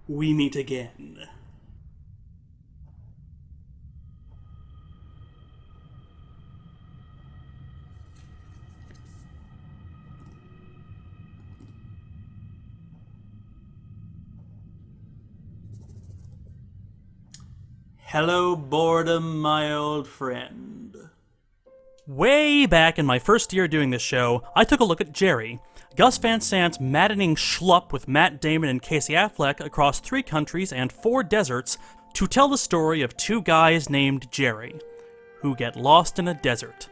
we meet again. Hello, boredom, my old friend. Way back in my first year doing this show, I took a look at Gerry, Gus Van Sant's maddening schlup with Matt Damon and Casey Affleck across 3 countries and 4 deserts to tell the story of 2 guys named Gerry, who get lost in a desert.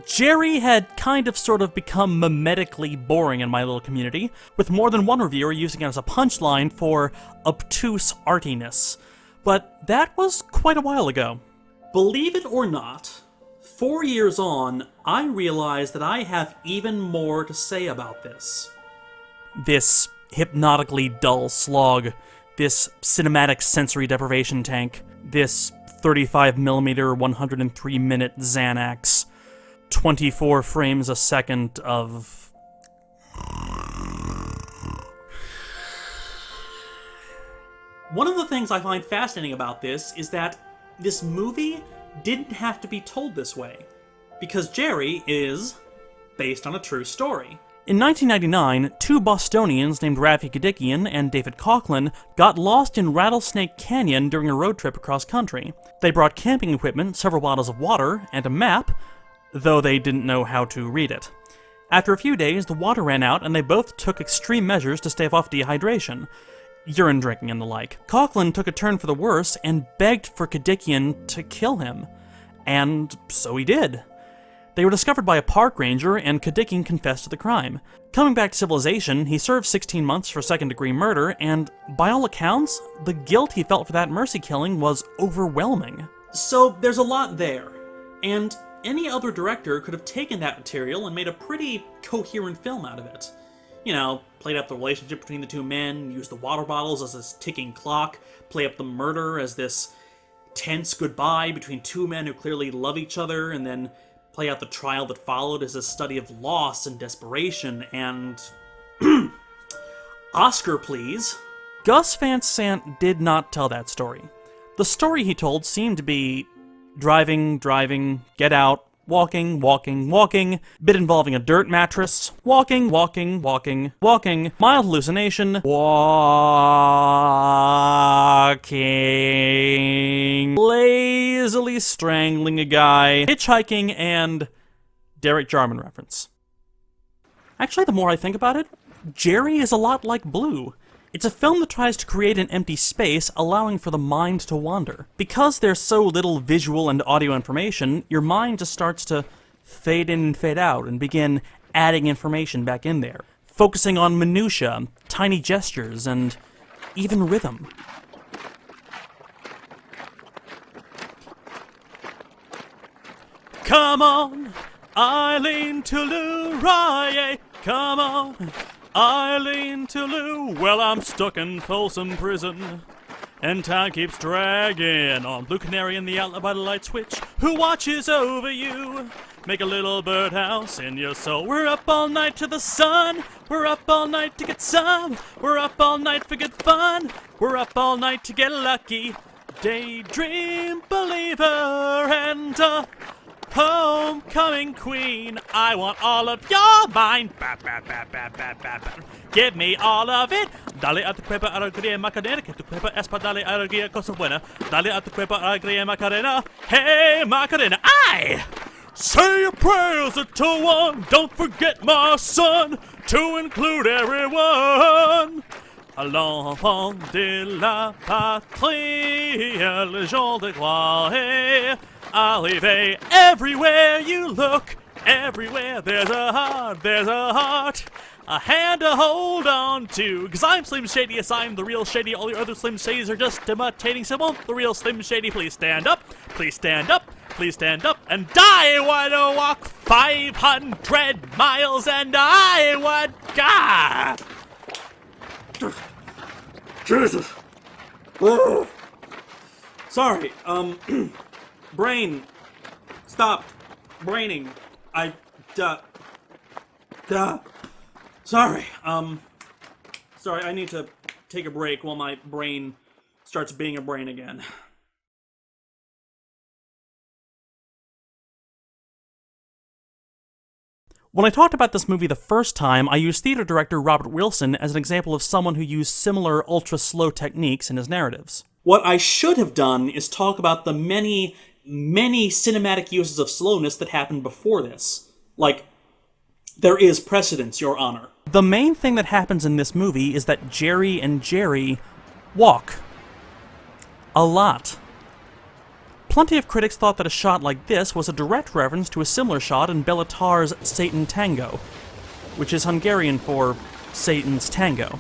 Gerry had kind of sort of become mimetically boring in my little community, with more than one reviewer using it as a punchline for obtuse artiness. But that was quite a while ago. Believe it or not, 4 years on, I realize that I have even more to say about this. This hypnotically dull slog, this cinematic sensory deprivation tank, this 35mm 103-minute Xanax, 24 frames a second of... One of the things I find fascinating about this is that this movie didn't have to be told this way, because Gerry is based on a true story. In 1999, 2 Bostonians named Rafi Kadikian and David Coughlin got lost in Rattlesnake Canyon during a road trip across country. They brought camping equipment, several bottles of water, and a map, though they didn't know how to read it. After a few days, the water ran out and they both took extreme measures to stave off dehydration. Urine drinking and the like. Coughlin took a turn for the worse and begged for Kadikian to kill him. And so he did. They were discovered by a park ranger, and Kadikian confessed to the crime. Coming back to civilization, he served 16 months for second-degree murder, and by all accounts, the guilt he felt for that mercy killing was overwhelming. So there's a lot there, and any other director could have taken that material and made a pretty coherent film out of it. You know, played up the relationship between the 2 men, used the water bottles as this ticking clock, play up the murder as this tense goodbye between 2 men who clearly love each other, and then play out the trial that followed as a study of loss and desperation, and... Oscar, please. Gus Van Sant did not tell that story. The story he told seemed to be driving, get out, walking, bit involving a dirt mattress, walking, mild hallucination, walking, lazily strangling a guy, hitchhiking, and Derek Jarman reference. Actually, the more I think about it, Gerry is a lot like Blue. It's a film that tries to create an empty space, allowing for the mind to wander. Because there's so little visual and audio information, your mind just starts to fade in and fade out, and begin adding information back in there. Focusing on minutia, tiny gestures, and even rhythm. Come on, Eileen Toulouse, come on, Eileen Toulouse. Well, I'm stuck in Folsom Prison, and time keeps dragging on. Blue Canary in the outlet by the light switch, who watches over you? Make a little birdhouse in your soul. We're up all night to the sun. We're up all night to get some. We're up all night for good fun. We're up all night to get lucky. Daydream believer and a homecoming queen. I want all of your mind. Give me all of it. Dale a tu cuerpo alegría Macarena, que tu cuerpo es para darle alegría cosa buena. Dale a tu cuerpo alegría Macarena. Hey Macarena, I say your prayers until 1. Don't forget my son, to include everyone. À l'enfant de la patrie, le jour de gloire. Arrivé, everywhere you look, everywhere there's a heart, a hand to hold on to. Cause I'm Slim Shady, yes I'm the real Shady, all your other Slim Shadys are just imitating, so won't the real Slim Shady please stand up, please stand up, please stand up, and I wanna walk 500 miles, and I would, God! Jesus! Oh. Sorry, brain stopped braining. Sorry, sorry, I need to take a break while my brain starts being a brain again. When I talked about this movie the first time, I used theater director Robert Wilson as an example of someone who used similar ultra-slow techniques in his narratives. What I should have done is talk about the many, many cinematic uses of slowness that happened before this. Like, there is precedence, Your Honor. The main thing that happens in this movie is that Gerry and Gerry walk. A lot. Plenty of critics thought that a shot like this was a direct reference to a similar shot in Béla Tarr's Satan Tango, which is Hungarian for Satan's Tango.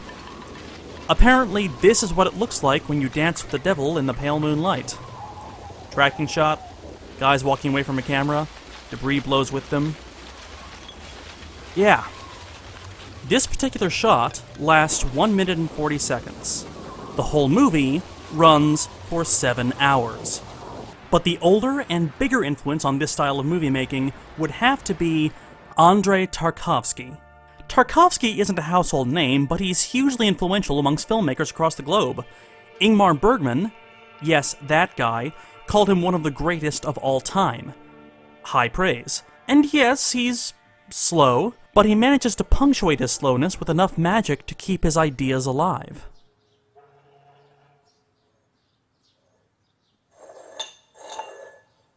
Apparently, this is what it looks like when you dance with the devil in the pale moonlight. Tracking shot, guys walking away from a camera, debris blows with them. Yeah. This particular shot lasts 1 minute and 40 seconds. The whole movie runs for 7 hours. But the older and bigger influence on this style of movie making would have to be Andrei Tarkovsky. Tarkovsky isn't a household name, but he's hugely influential amongst filmmakers across the globe. Ingmar Bergman, yes, that guy, called him one of the greatest of all time. High praise. And yes, he's slow, but he manages to punctuate his slowness with enough magic to keep his ideas alive.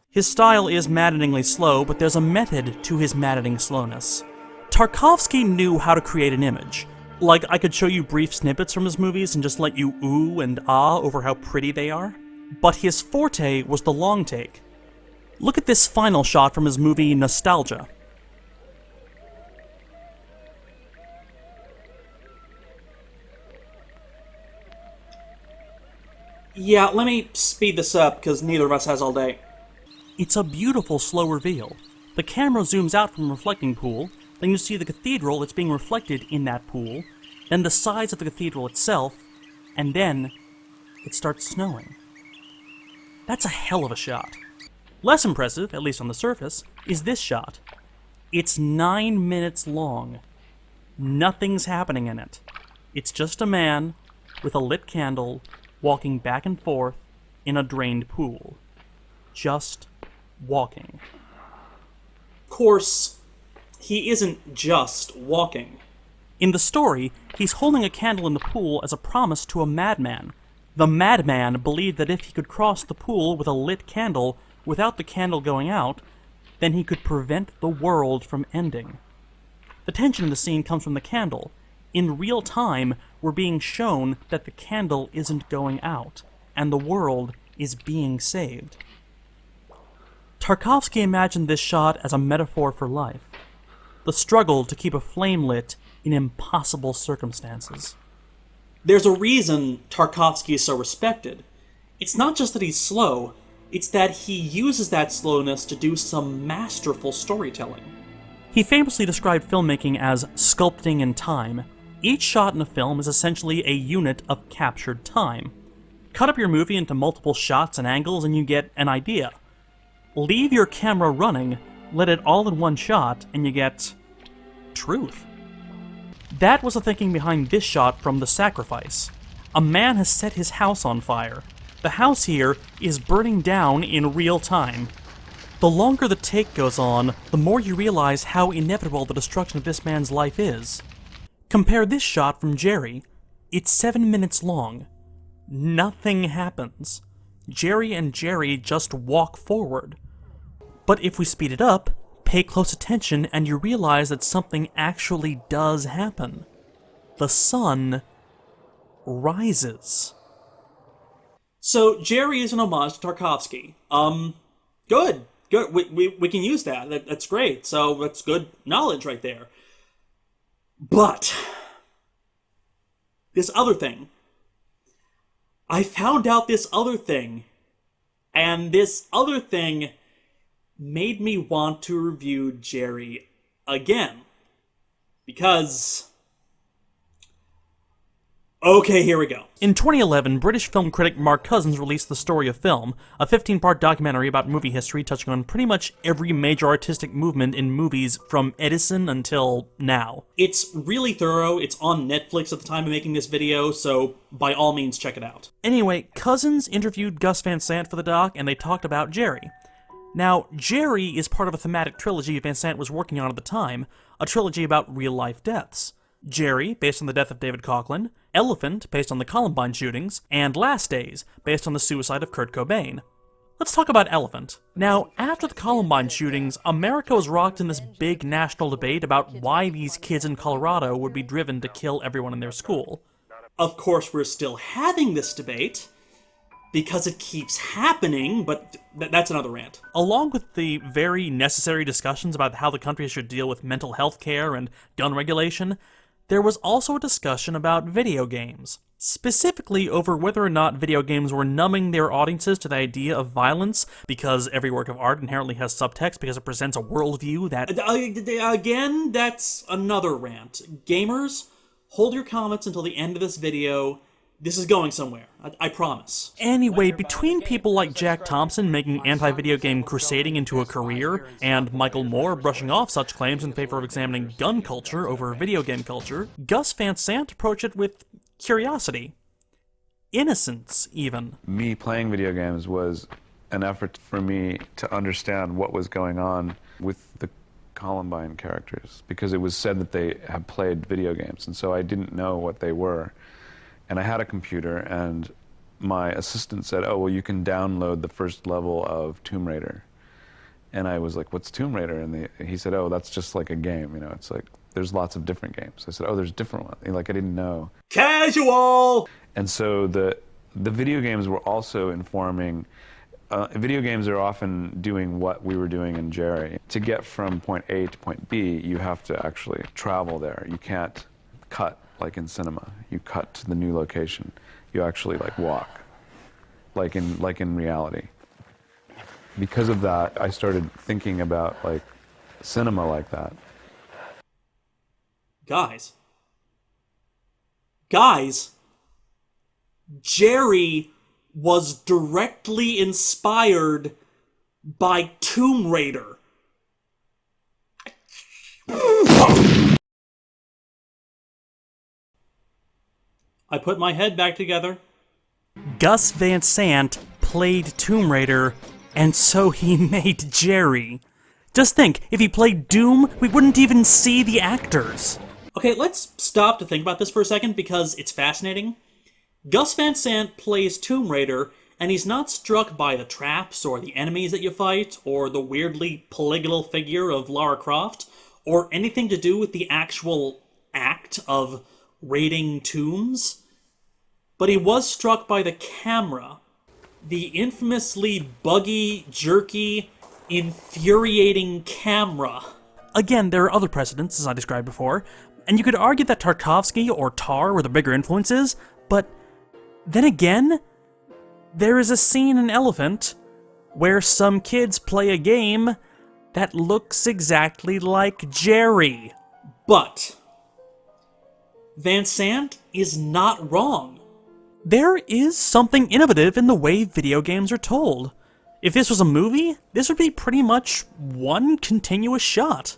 His style is maddeningly slow, but there's a method to his maddening slowness. Tarkovsky knew how to create an image. Like, I could show you brief snippets from his movies and just let you ooh and ah over how pretty they are. But his forte was the long take. Look at this final shot from his movie Nostalgia. Yeah, let me speed this up, because neither of us has all day. It's a beautiful slow reveal. The camera zooms out from a reflecting pool, then you see the cathedral that's being reflected in that pool, then the sides of the cathedral itself, and then it starts snowing. That's a hell of a shot. Less impressive, at least on the surface, is this shot. It's 9 minutes long. Nothing's happening in it. It's just a man with a lit candle walking back and forth in a drained pool. Just walking. Of course, he isn't just walking. In the story, he's holding a candle in the pool as a promise to a madman. The madman believed that if he could cross the pool with a lit candle without the candle going out, then he could prevent the world from ending. The tension in the scene comes from the candle. In real time, we're being shown that the candle isn't going out, and the world is being saved. Tarkovsky imagined this shot as a metaphor for life. The struggle to keep a flame lit in impossible circumstances. There's a reason Tarkovsky is so respected. It's not just that he's slow, it's that he uses that slowness to do some masterful storytelling. He famously described filmmaking as sculpting in time. Each shot in a film is essentially a unit of captured time. Cut up your movie into multiple shots and angles and you get an idea. Leave your camera running, let it all in one shot, and you get truth. That was the thinking behind this shot from The Sacrifice. A man has set his house on fire. The house here is burning down in real time. The longer the take goes on, the more you realize how inevitable the destruction of this man's life is. Compare this shot from Gerry. It's 7 minutes long. Nothing happens. Gerry and Gerry just walk forward. But if we speed it up, pay close attention and you realize that something actually does happen. The sun rises. So Gerry is an homage to Tarkovsky. Good. We can use that. That's great. So that's good knowledge right there. But this other thing. I found out this other thing. And this other thing made me want to review Gerry again. Because Okay, here we go. In 2011, British film critic Mark Cousins released The Story of Film, a 15-part documentary about movie history touching on pretty much every major artistic movement in movies from Edison until now. It's really thorough. It's on Netflix at the time of making this video, so by all means check it out. Anyway, Cousins interviewed Gus Van Sant for the doc, and they talked about Gerry. Now, Gerry is part of a thematic trilogy Van Sant was working on at the time, a trilogy about real-life deaths. Gerry, based on the death of David Coughlin, Elephant, based on the Columbine shootings, and Last Days, based on the suicide of Kurt Cobain. Let's talk about Elephant. Now, after the Columbine shootings, America was rocked in this big national debate about why these kids in Colorado would be driven to kill everyone in their school. Of course, we're still having this debate, because it keeps happening, but that's another rant. Along with the very necessary discussions about how the country should deal with mental health care and gun regulation, there was also a discussion about video games, specifically over whether or not video games were numbing their audiences to the idea of violence, because every work of art inherently has subtext because it presents a worldview that... Again, that's another rant. Gamers, hold your comments until the end of this video. This is going somewhere, I promise. Anyway, between people like Jack Thompson making anti-video game crusading into a career, and Michael Moore brushing off such claims in favor of examining gun culture over video game culture, Gus Van Sant approached it with curiosity. Innocence, even. Me playing video games was an effort for me to understand what was going on with the Columbine characters, because it was said that they had played video games, and so I didn't know what they were. And I had a computer, and my assistant said, oh, well, you can download the first level of Tomb Raider. And I was like, what's Tomb Raider? And he said, oh, that's just like a game, you know, it's like, there's lots of different games. I said, oh, there's different ones. Like, I didn't know. Casual! And so the video games were also informing, video games are often doing what we were doing in Gerry. To get from point A to point B, you have to actually travel there. You can't cut. Like in cinema, you cut to the new location. You actually like walk, like in reality. Because of that, I started thinking about like cinema like that. Guys, Gerry was directly inspired by Tomb Raider. I put my head back together. Gus Van Sant played Tomb Raider, and so he made Gerry. Just think, if he played Doom, we wouldn't even see the actors. Okay, let's stop to think about this for a second, because it's fascinating. Gus Van Sant plays Tomb Raider, and he's not struck by the traps or the enemies that you fight, or the weirdly polygonal figure of Lara Croft, or anything to do with the actual act of raiding tombs, but he was struck by the camera. The infamously buggy, jerky, infuriating camera. Again, there are other precedents, as I described before, and you could argue that Tarkovsky or Tar were the bigger influences, but then again, there is a scene in Elephant where some kids play a game that looks exactly like Gerry. But Van Sant is not wrong. There is something innovative in the way video games are told. If this was a movie, this would be pretty much one continuous shot.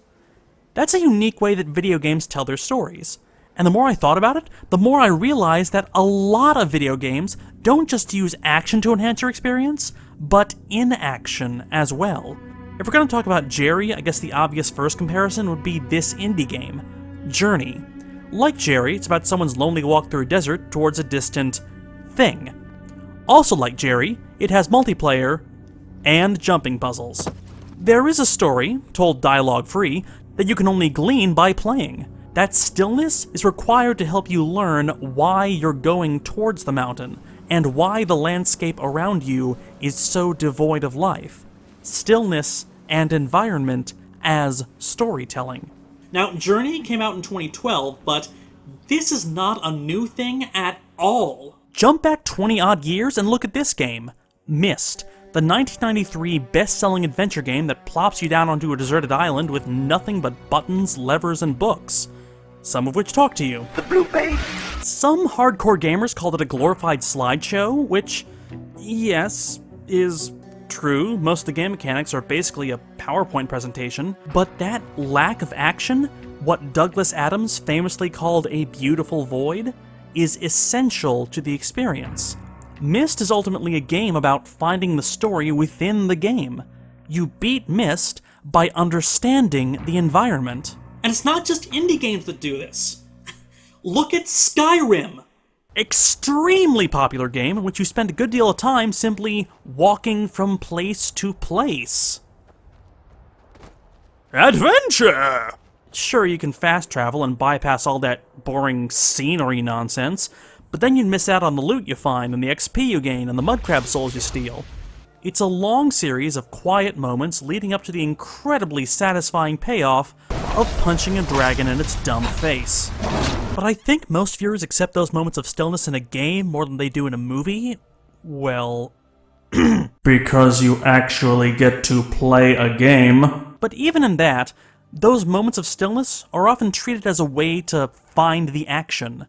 That's a unique way that video games tell their stories. And the more I thought about it, the more I realized that a lot of video games don't just use action to enhance your experience, but inaction as well. If we're going to talk about Gerry, I guess the obvious first comparison would be this indie game, Journey. Like Gerry, it's about someone's lonely walk through a desert towards a distant thing. Also like Gerry, it has multiplayer and jumping puzzles. There is a story, told dialogue-free, that you can only glean by playing. That stillness is required to help you learn why you're going towards the mountain, and why the landscape around you is so devoid of life. Stillness and environment as storytelling. Now, Journey came out in 2012, but this is not a new thing at all. Jump back 20-odd years and look at this game, Myst, the 1993 best-selling adventure game that plops you down onto a deserted island with nothing but buttons, levers, and books, some of which talk to you. The blue page! Some hardcore gamers called it a glorified slideshow, which, yes, is true. Most of the game mechanics are basically a PowerPoint presentation, but that lack of action, what Douglas Adams famously called a beautiful void, is essential to the experience. Myst is ultimately a game about finding the story within the game. You beat Myst by understanding the environment. And it's not just indie games that do this. Look at Skyrim! Extremely popular game in which you spend a good deal of time simply walking from place to place. Adventure! Sure, you can fast travel and bypass all that boring scenery nonsense, but then you'd miss out on the loot you find and the XP you gain and the mudcrab souls you steal. It's a long series of quiet moments leading up to the incredibly satisfying payoff of punching a dragon in its dumb face. But I think most viewers accept those moments of stillness in a game more than they do in a movie. Well, because you actually get to play a game. But even in that, those moments of stillness are often treated as a way to find the action.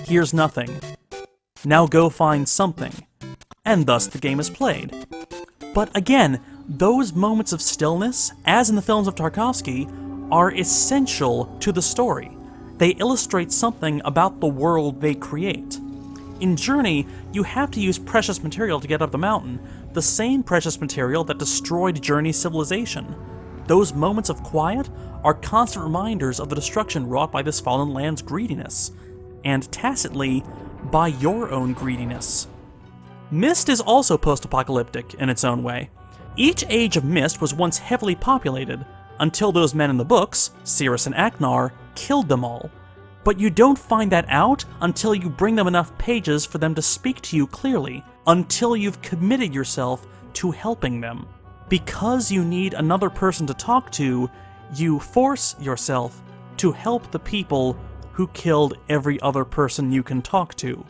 Here's nothing. Now go find something. And thus the game is played. But again, those moments of stillness, as in the films of Tarkovsky, are essential to the story. They illustrate something about the world they create. In Journey, you have to use precious material to get up the mountain, the same precious material that destroyed Journey's civilization. Those moments of quiet are constant reminders of the destruction wrought by this fallen land's greediness, and tacitly, by your own greediness. Myst is also post-apocalyptic in its own way. Each age of Myst was once heavily populated, until those men in the books, Cirrus and Aknar, killed them all. But you don't find that out until you bring them enough pages for them to speak to you clearly, until you've committed yourself to helping them. Because you need another person to talk to, you force yourself to help the people who killed every other person you can talk to.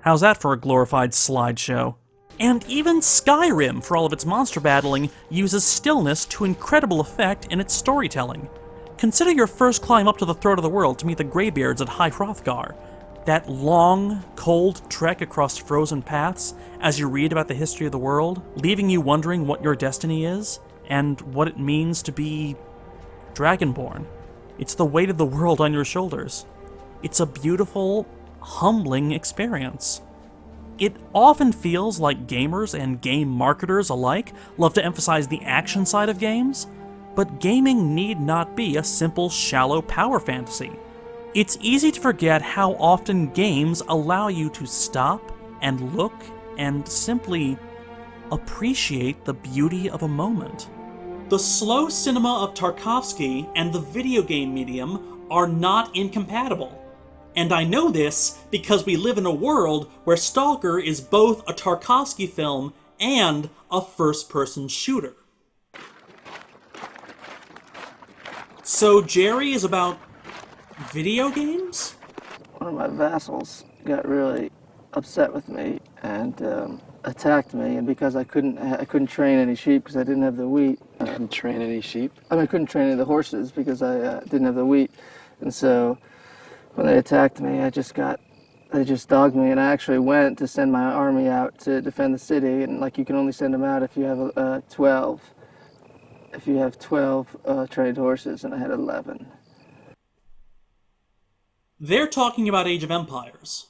How's that for a glorified slideshow? And even Skyrim, for all of its monster battling, uses stillness to incredible effect in its storytelling. Consider your first climb up to the throat of the world to meet the Greybeards at High Hrothgar. That long, cold trek across frozen paths as you read about the history of the world, leaving you wondering what your destiny is, and what it means to be Dragonborn. It's the weight of the world on your shoulders. It's a beautiful, humbling experience. It often feels like gamers and game marketers alike love to emphasize the action side of games, but gaming need not be a simple, shallow power fantasy. It's easy to forget how often games allow you to stop and look and simply appreciate the beauty of a moment. The slow cinema of Tarkovsky and the video game medium are not incompatible. And I know this because we live in a world where Stalker is both a Tarkovsky film and a first-person shooter. So Gerry is about video games? One of my vassals got really upset with me and attacked me, and because I couldn't train any sheep because I didn't have the wheat. Couldn't train any sheep? I mean, I couldn't train any of the horses because I didn't have the wheat, and so when they attacked me, they just dogged me, and I actually went to send my army out to defend the city, and like you can only send them out if you have 12. If you have 12 trained horses, and I had 11. They're talking about Age of Empires.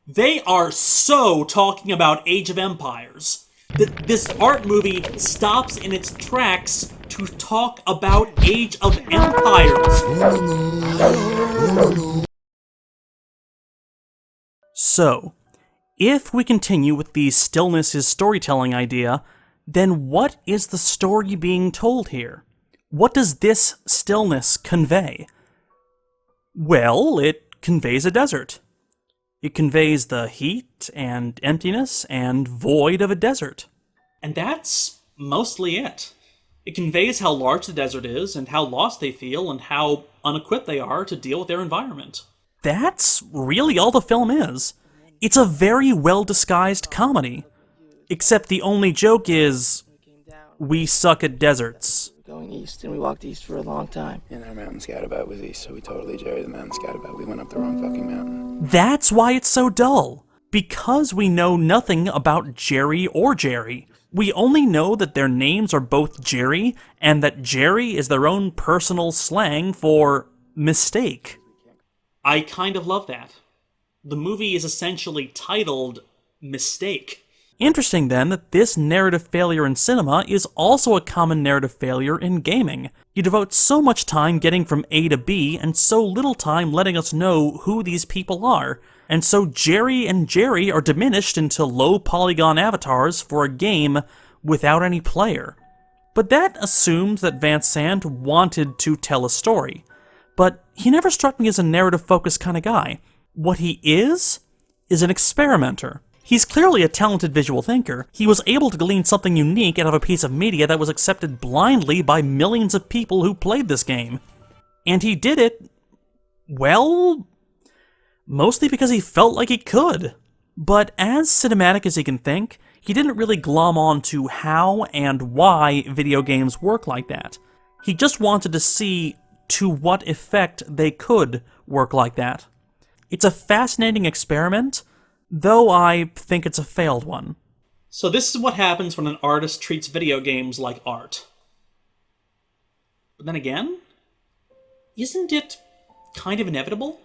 They are so talking about Age of Empires that this art movie stops in its tracks to talk about Age of Empires. So, if we continue with the stillness is storytelling idea, then what is the story being told here? What does this stillness convey? Well, it conveys a desert. It conveys the heat and emptiness and void of a desert. And that's mostly it. It conveys how large the desert is and how lost they feel and how unequipped they are to deal with their environment. That's really all the film is. It's a very well-disguised comedy. Except the only joke is, we suck at deserts. Going east, and we walked east for a long time. And our mountain scoutout was east, so we totally Jerry the mountain scoutout. We went up the wrong fucking mountain. That's why it's so dull. Because we know nothing about Gerry or Gerry. We only know that their names are both Gerry, and that Gerry is their own personal slang for mistake. I kind of love that. The movie is essentially titled Mistake. Interesting, then, that this narrative failure in cinema is also a common narrative failure in gaming. You devote so much time getting from A to B, and so little time letting us know who these people are. And so Gerry and Gerry are diminished into low-polygon avatars for a game without any player. But that assumes that Van Sant wanted to tell a story. But he never struck me as a narrative-focused kind of guy. What he is an experimenter. He's clearly a talented visual thinker. He was able to glean something unique out of a piece of media that was accepted blindly by millions of people who played this game. And he did it, well, mostly because he felt like he could. But as cinematic as he can think, he didn't really glom on to how and why video games work like that. He just wanted to see to what effect they could work like that. It's a fascinating experiment, though I think it's a failed one. So this is what happens when an artist treats video games like art. But then again, isn't it kind of inevitable?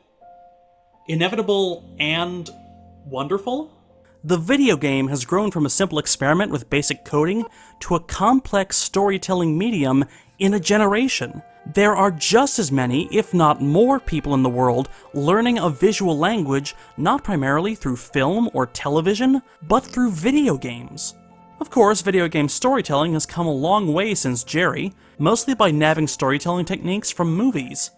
Inevitable and wonderful? The video game has grown from a simple experiment with basic coding to a complex storytelling medium in a generation. There are just as many, if not more, people in the world learning a visual language not primarily through film or television, but through video games. Of course, video game storytelling has come a long way since Gerry, mostly by nabbing storytelling techniques from movies.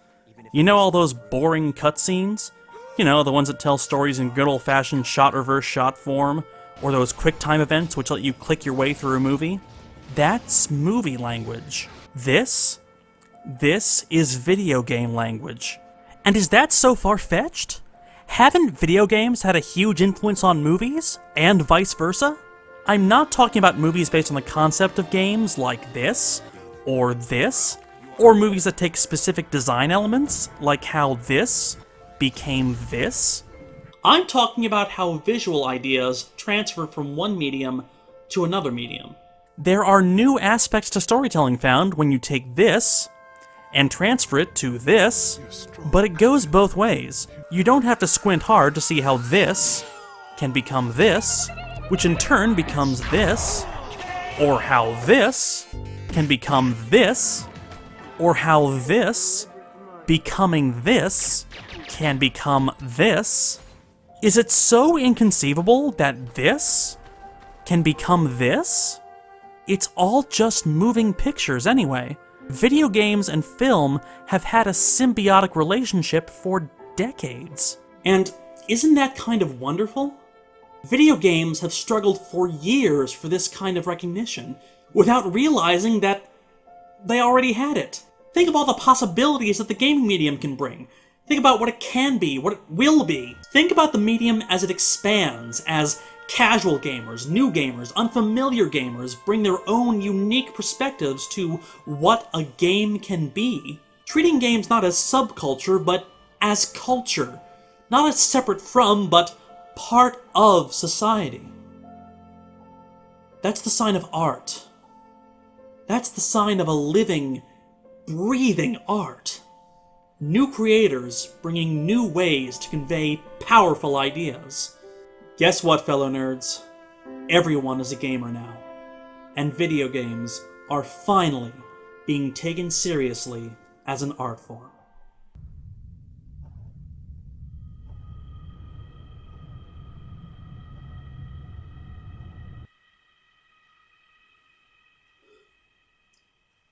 You know all those boring cutscenes? You know, the ones that tell stories in good old-fashioned shot-reverse-shot form, or those quick-time events which let you click your way through a movie? That's movie language. This is video game language. And is that so far-fetched? Haven't video games had a huge influence on movies? And vice versa? I'm not talking about movies based on the concept of games like this, or movies that take specific design elements, like how this became this. I'm talking about how visual ideas transfer from one medium to another medium. There are new aspects to storytelling found when you take this and transfer it to this, but it goes both ways. You don't have to squint hard to see how this can become this, which in turn becomes this, or how this can become this, or how this becoming this can become this. Is it so inconceivable that this can become this? It's all just moving pictures anyway. Video games and film have had a symbiotic relationship for decades. And isn't that kind of wonderful? Video games have struggled for years for this kind of recognition, without realizing that they already had it. Think of all the possibilities that the gaming medium can bring. Think about what it can be, what it will be. Think about the medium as it expands, as casual gamers, new gamers, unfamiliar gamers bring their own unique perspectives to what a game can be. Treating games not as subculture, but as culture. Not as separate from, but part of society. That's the sign of art. That's the sign of a living, breathing art. New creators bringing new ways to convey powerful ideas. Guess what, fellow nerds? Everyone is a gamer now. And video games are finally being taken seriously as an art form.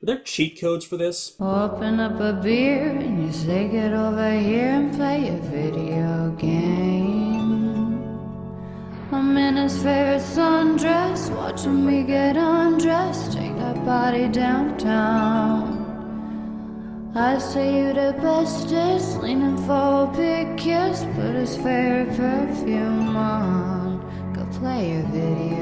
Are there cheat codes for this? Open up a beer and you say get over here and play a video game. I'm in his favorite sundress, watching me get undressed, take that body downtown. I say you the bestest, leaning for a big kiss, put his favorite perfume on, go play your video